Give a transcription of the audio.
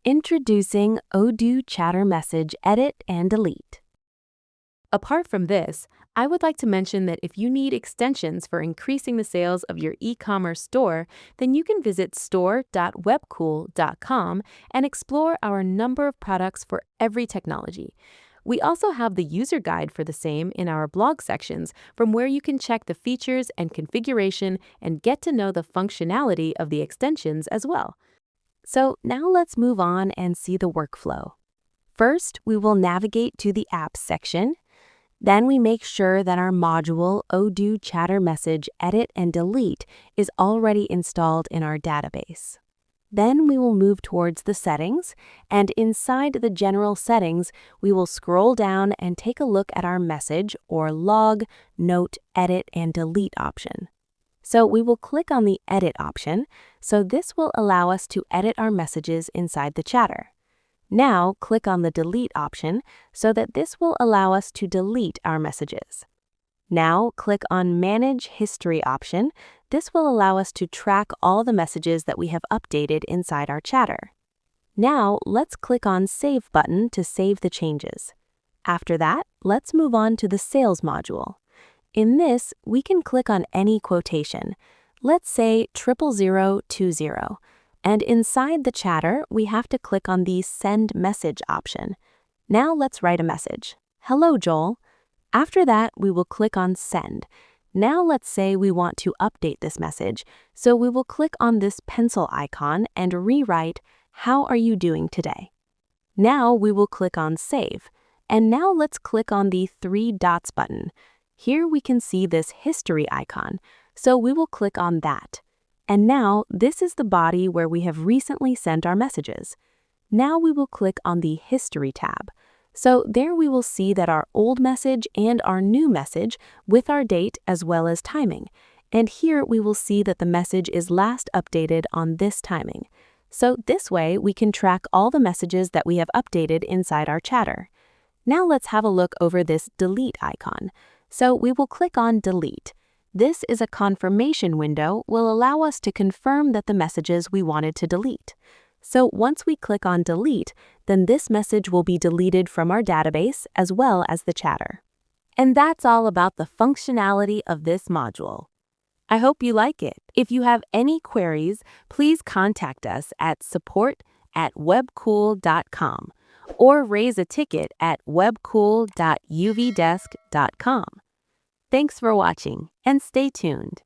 Introducing Odoo Chatter Message Edit and Delete. Apart from this, I would like to mention that if you need extensions for increasing the sales of your e-commerce store, then you can visit store.webkul.com and explore our number of products for every technology. We also have the user guide for the same in our blog sections, from where you can check the features and configuration and get to know the functionality of the extensions as well. So now let's move on and see the workflow. First, we will navigate to the Apps section. Then we make sure that our module Odoo Chatter Message Edit and Delete is already installed in our database. Then we will move towards the settings, and inside the general settings, we will scroll down and take a look at our message or log, note, edit, and delete option. So we will click on the Edit option, so this will allow us to edit our messages inside the chatter. Now click on the Delete option, so that this will allow us to delete our messages. Now click on Manage History option. This will allow us to track all the messages that we have updated inside our chatter. Now let's click on Save button to save the changes. After that, let's move on to the Sales module. In this, we can click on any quotation. Let's say 00020, and inside the chatter, we have to click on the Send Message option. Now let's write a message. Hello, Joel. After that, we will click on Send. Now let's say we want to update this message, so we will click on this pencil icon and rewrite, How are you doing today? Now we will click on Save. And now let's click on the three dots button. Here we can see this history icon, so we will click on that. And now this is the body where we have recently sent our messages. Now we will click on the History tab. So there we will see that our old message and our new message with our date as well as timing. And here we will see that the message is last updated on this timing. So this way we can track all the messages that we have updated inside our chatter. Now let's have a look over this Delete icon. So we will click on Delete. This is a confirmation window will allow us to confirm that the messages we wanted to delete. So once we click on Delete, then this message will be deleted from our database as well as the chatter. And that's all about the functionality of this module. I hope you like it. If you have any queries, please contact us at support@webkul.com. or raise a ticket at webkul.uvdesk.com. Thanks for watching, and stay tuned.